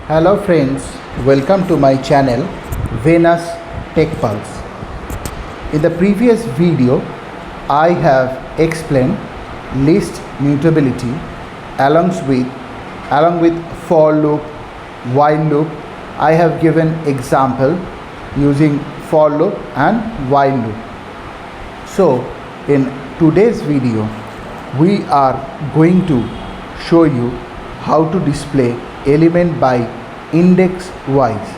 Hello friends, welcome to my channel Venus Tech Pulse. In the previous video, I have explained list mutability along with for loop, while loop. I have given example using for loop and while loop. So in today's video, we are going to show you how to display element by index wise.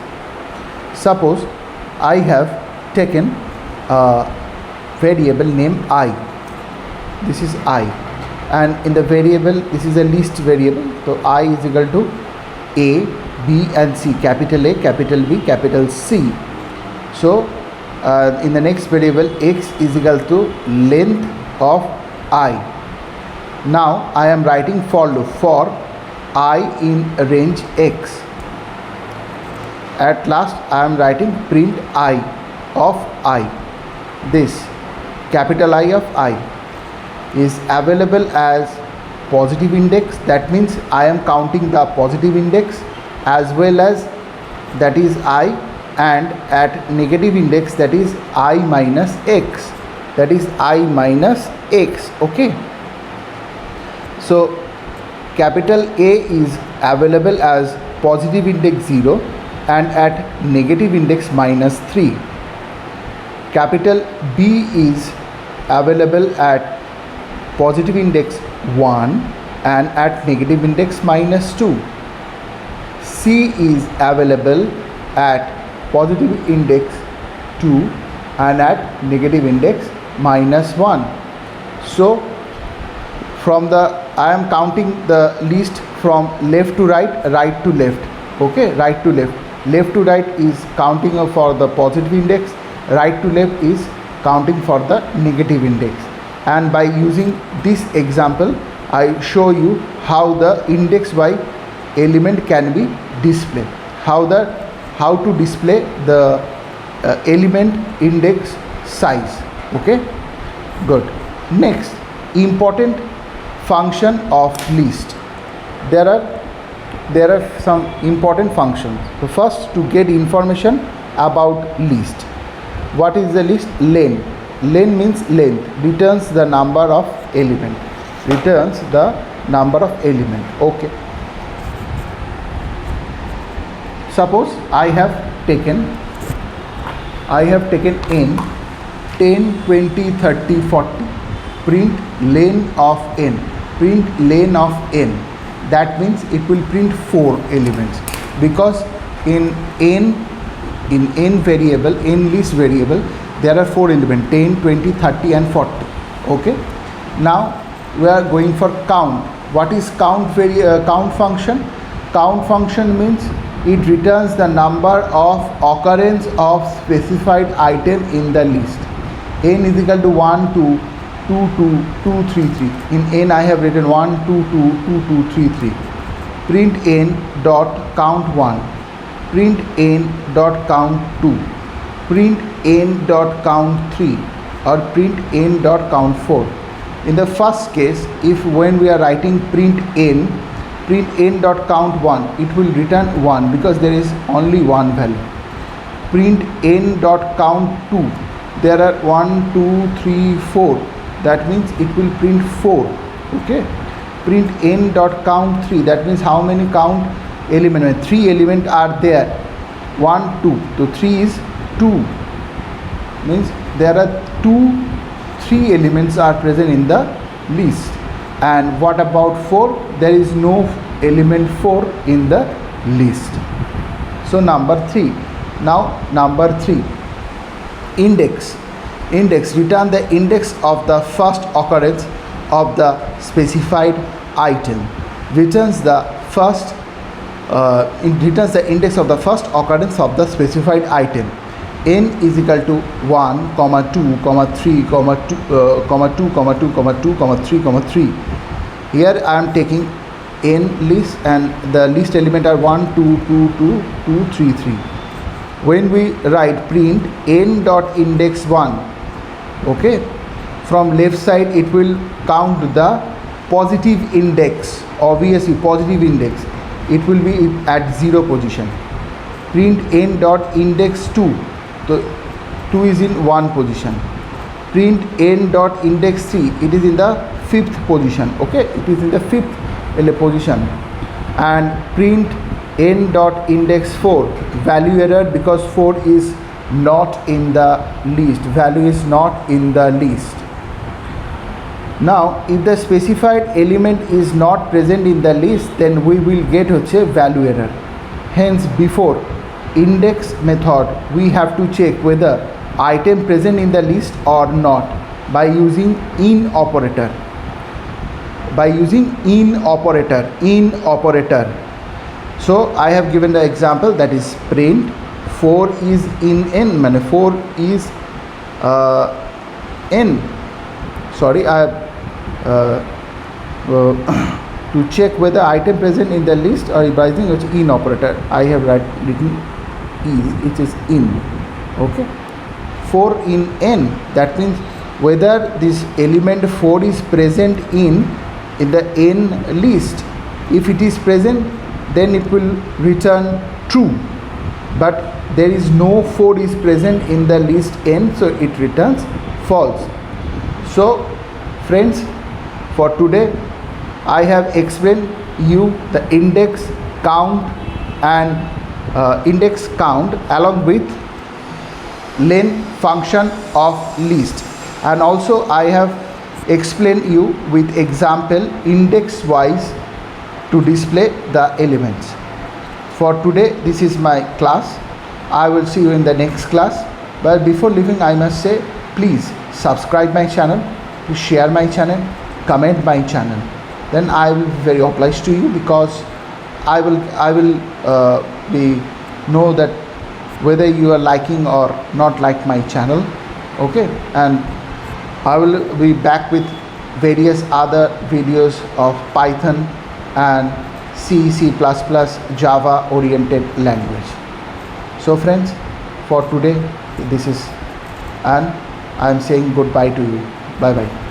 Suppose I have taken a variable named I. This is I, and in the variable, this is a list variable, so I is equal to A, B and C, capital A, capital B, capital C. So in the next variable, X is equal to length of I. Now I am writing for loop for I in range X. At last I am writing print I of I. This capital I of I is available as positive index. That means I am counting the positive index as well as that is I, and at negative index, that is I minus X, that is I minus X. Okay, so capital A is available as positive index 0 and at negative index minus 3. Capital B is available at positive index 1 and at negative index minus 2. C is available at positive index 2 and at negative index minus 1. So from the I am counting the list from left to right, right to left. Okay, right to left. Left to right is counting for the positive index, right to left is counting for the negative index. And by using this example, I show you how the index by element can be displayed. How to display the element index size. Okay, good. Next, important function of list. There are some important functions. So first, to get information about list. What is the list? Len. Len means length, returns the number of element. Returns the number of element. Okay. Suppose I have taken n 10, 20, 30, 40. Print len of n. Print len of n. That means it will print 4 elements, because in n variable, n list variable, there are 4 elements, 10, 20, 30 and 40. Okay, now we are going for count. What is count function? Count function means it returns the number of occurrence of specified item in the list. N is equal to 1, 2, 2, 2, 2, 3, 3. In n I have written 1, 2, 2, 2, 2, 3, 3. Print n dot count 1. Print n dot count 2. Print n dot count 3, or print n dot count 4. In the first case, if when we are writing print n dot count 1, it will return 1 because there is only one value. Print n dot count 2, there are 1, 2, 3, 4. That means it will print 4. Okay. Print n dot count 3, that means how many count element? 3 elements are there. 1, 2. So 3 is 2. Means there are 3 elements are present in the list. And what about 4? There is no element 4 in the list. So number 3. Now number 3. Index. Return the index of the first occurrence of the specified item. Returns the index of the first occurrence of the specified item. N is equal to 1, 2, 3, 2, 2, 2, 3, 3. Here I am taking n list and the list element are 1, 2, 2, 2, 2, 3, 3. When we write print n dot index 1, okay, from left side it will count the positive index, obviously positive index. it will be at 0 position. Print n dot index 2, so 2 is in 1 position. Print n dot index 3, it is in the 5th position. Okay, it is in the 5th position. And print n dot index 4, value error because 4 is not in the list, value is not in the list. Now if the specified element is not present in the list, then we will get value error. Hence before index method we have to check whether item present in the list or not by using in operator. So I have given the example, that is print 4 is in n, mean 4 is n. Sorry, I to check whether item present in the list or by using in operator, I have written is, it is in. Okay, 4 in n, that means whether this element 4 is present in the n list. If it is present, then it will return true, but there is no 4 is present in the list n, so it returns false. So friends, for today I have explained you the index count and index count along with len function of list, and also I have explained you with example index wise to display the elements. For today this is my class. I will see you in the next class, but before leaving I must say, please subscribe my channel, please share my channel, comment my channel, then I will be very obliged to you, because I will be know that whether you are liking or not like my channel. Okay, and I will be back with various other videos of Python and C++, Java oriented language. So friends, for today this is, and I am saying goodbye to you. Bye bye.